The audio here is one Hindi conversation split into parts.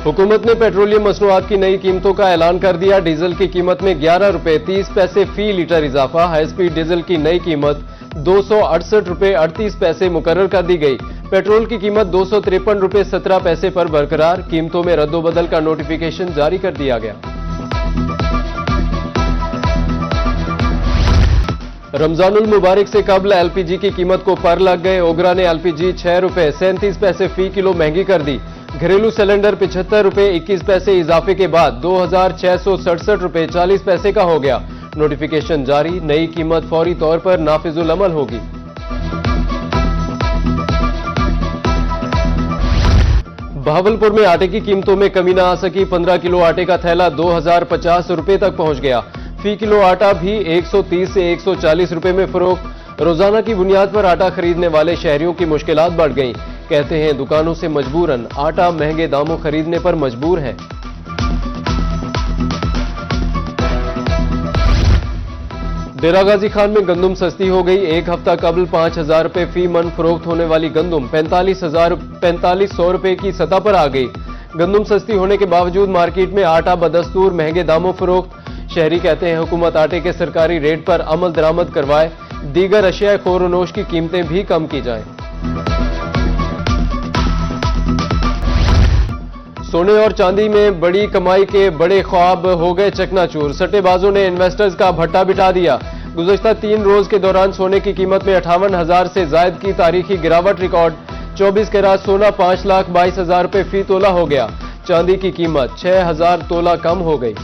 हुकूमत ने पेट्रोलियम मसनूआत की नई कीमतों का ऐलान कर दिया। डीजल की कीमत में 11 रुपए 30 पैसे फी लीटर इजाफा। हाई स्पीड डीजल की नई कीमत 268 रुपए 38 पैसे मुकर्रर कर दी गई। पेट्रोल की कीमत 253 रुपए 17 पैसे पर बरकरार। कीमतों में रद्दोबदल का नोटिफिकेशन जारी कर दिया गया। रमजानुल मुबारक से कबल एलपीजी की कीमत को पर लग गए। ओगरा ने एलपीजी 6 रुपए 37 पैसे फी किलो महंगी कर दी। घरेलू सिलेंडर 75 रुपए 21 पैसे इजाफे के बाद 2667 रुपए 40 पैसे का हो गया। नोटिफिकेशन जारी। नई कीमत फौरी तौर पर नाफिजुल अमल होगी। बहावलपुर में आटे की कीमतों में कमी न आ सकी। 15 किलो आटे का थैला 2050 रुपए तक पहुंच गया। फी किलो आटा भी 130 से 140 रुपए में फरोख्त। रोजाना की बुनियाद पर आटा खरीदने वाले शहरियों की मुश्किलात बढ़ गईं। कहते हैं दुकानों से मजबूरन आटा महंगे दामों खरीदने पर मजबूर हैं। डेरा गाजी खान में गंदुम सस्ती हो गई। एक हफ्ता कबल 5000 रुपए फी मन फरोख्त होने वाली गंदुम 4500 रुपए की सतह पर आ गई। गंदुम सस्ती होने के बावजूद मार्केट में आटा बदस्तूर महंगे दामों फरोख्त। शहरी कहते हैं हुकूमत आटे के सरकारी रेट पर अमल दरामद करवाए। दीगर अशिया खोरोनोश की कीमतें भी कम की जाएं। सोने और चांदी में बड़ी कमाई के बड़े ख्वाब हो गए चकनाचूर। सट्टेबाजों ने इन्वेस्टर्स का भट्टा बिठा दिया। गुज़श्ता 3 रोज के दौरान सोने की कीमत में 58,000 से जायद की तारीखी गिरावट रिकॉर्ड। 24 कैरात सोना 5,22,000 रुपए फी तोला हो गया। चांदी की कीमत 6,000 तोला कम हो गई।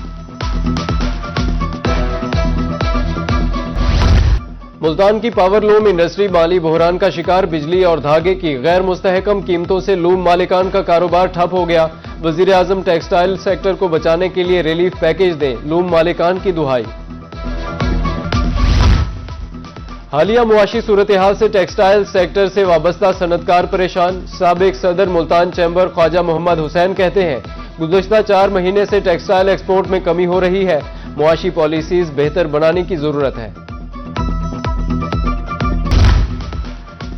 मुल्तान की पावर लूम इंडस्ट्री माली बहरान का शिकार। बिजली और धागे की गैर मुस्तहकम कीमतों से लूम मालिकान का कारोबार ठप हो गया। वजीर आजम टेक्सटाइल सेक्टर को बचाने के लिए रिलीफ पैकेज दें, लूम मालिकान की दुहाई। हालिया मुआशी सूरत हाल से टेक्सटाइल सेक्टर से वाबस्ता सनतकार परेशान। साबिक सदर मुल्तान चैम्बर ख्वाजा मोहम्मद हुसैन कहते हैं गुज़श्ता 4 महीने से टेक्सटाइल एक्सपोर्ट में कमी हो रही है। मुआशी पॉलिसीज बेहतर बनाने की जरूरत है।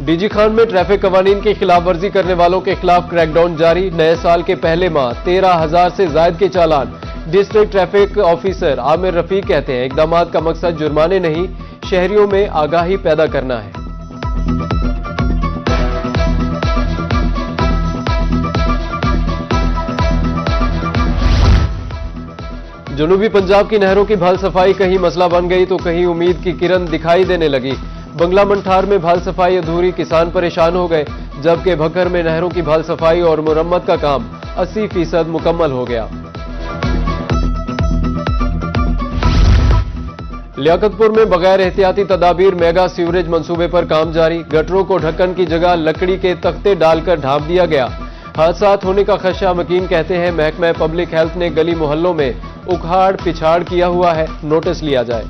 डीजी खान में ट्रैफिक कवानीन की खिलाफ वर्जी करने वालों के खिलाफ क्रैकडाउन जारी। नए साल के पहले माह 13,000 से जायद के चालान। District traffic officer Amir Rafiq कहते हैं इकदामात का मकसद जुर्माने नहीं, शहरियों में आगाही पैदा करना है। जनूबी पंजाब की नहरों की भल सफाई कहीं मसला बन गई तो कहीं उम्मीद की किरण दिखाई देने लगी। बंगला मंठार में भल सफाई अधूरी, किसान परेशान हो गए, जबकि भक्कर में नहरों की भल सफाई और मुरम्मत का काम 80% मुकम्मल हो गया। लियाकतपुर में बगैर एहतियाती तदाबीर मेगा सीवरेज मंसूबे पर काम जारी। गटरों को ढक्कन की जगह लकड़ी के तख्ते डालकर ढांप दिया गया। हादसात होने का खदशा। मकीन कहते हैं महकमा पब्लिक हेल्थ ने गली मोहल्लों में उखाड़ पिछाड़ किया हुआ है, नोटिस लिया जाए।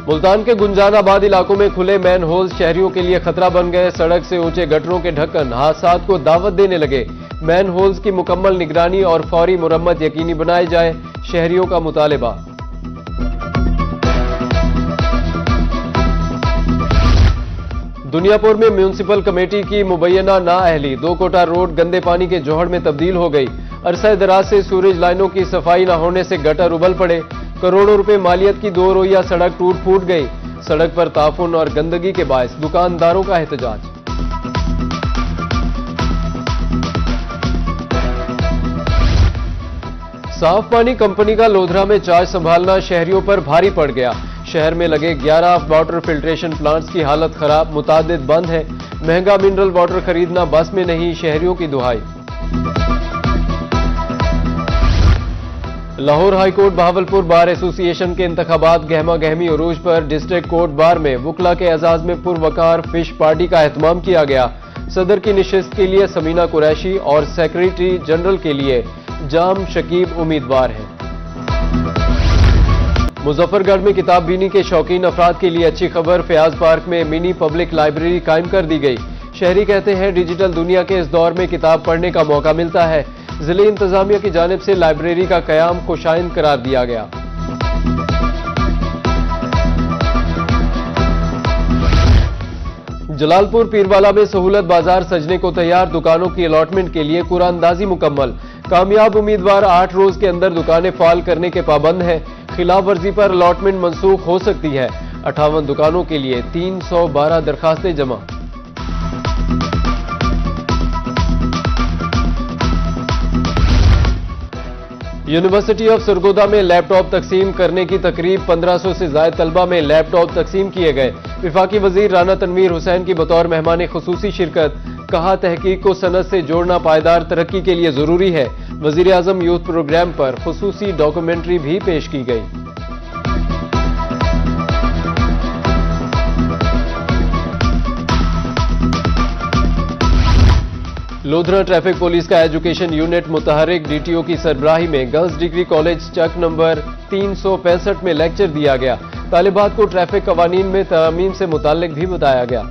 मुल्तान के गुंजानाबाद इलाकों में खुले मैन होल्स शहरियों के लिए खतरा बन गए। सड़क से ऊंचे गटरों के ढक्कन हादसात को दावत देने लगे। मैन होल्स की मुकम्मल निगरानी और फौरी मुरम्मत यकीनी बनाई जाए, शहरियों का मुतालिबा। दुनियापुर में म्यूनिसिपल कमेटी की मुबैना नाअहली। 2 कोटा रोड गंदे पानी के जोहड़ में तब्दील हो गई। अरसा दराज से सूरज लाइनों की सफाई न होने से गटर उबल पड़े। करोड़ों रुपए मालियत की 2 रोइया सड़क टूट फूट गई। सड़क पर ताफुन और गंदगी के बायस दुकानदारों का एहतजाज। साफ पानी कंपनी का लोधरा में चार्ज संभालना शहरियों पर भारी पड़ गया। शहर में लगे 11 वाटर फिल्ट्रेशन प्लांट्स की हालत खराब, मुतादिद बंद है। महंगा मिनरल वाटर खरीदना बस में नहीं, शहरियों की दुहाई। Lahore high court Bahawalpur bar association के इंतखाबात गहमा गहमी उरूज पर डिस्ट्रिक्ट कोर्ट बार में वकला के एजाज में पुरवकार फिश पार्टी का एहतमाम किया गया। सदर की निशिस्त के लिए समीना कुरैशी और सेक्रेटरी जनरल के लिए जाम शकीब उम्मीदवार हैं। मुजफ्फरगढ़ में किताब बीनी के शौकीन अफराद के लिए अच्छी खबर। फयाज पार्क में मिनी पब्लिक लाइब्रेरी कायम कर दी गई। शहरी कहते हैं डिजिटल दुनिया के इस दौर में किताब पढ़ने का मौका मिलता है। जिले इंतजामिया की जानिब से लाइब्रेरी का कयाम खुशाइंद करार दिया गया। जलालपुर पीरवाला में सहूलत बाजार सजने को तैयार, दुकानों की अलॉटमेंट के लिए कुरानदाजी मुकम्मल। कामयाब उम्मीदवार 8 रोज के अंदर दुकानें फाल करने के पाबंद हैं। खिलाफ वर्जी पर अलॉटमेंट मंसूख हो सकती है। 58 दुकानों के लिए 312 दरखास्तें जमा। यूनिवर्सिटी ऑफ सरगोदा में लैपटॉप तकसीम करने की तकरीब, 1500 से ज्यादा तलबा में लैपटॉप तकसीम किए गए। विफाकी वजीर राना तनवीर हुसैन की बतौर मेहमान खुसूसी शिरकत। कहा, तहकीक को सनत से जोड़ना पायदार तरक्की के लिए जरूरी है। वजीर आजम यूथ प्रोग्राम पर खुसूसी डॉक्यूमेंट्री भी पेश की गई। लोधरा ट्रैफिक पुलिस का एजुकेशन यूनिट मुतहरिक डीटीओ की सरबराही में गर्ल्स डिग्री कॉलेज चक नंबर 365 में लेक्चर दिया गया। तालिबात को ट्रैफिक कवानीन में तरमीम से मुताल्लिक भी बताया गया।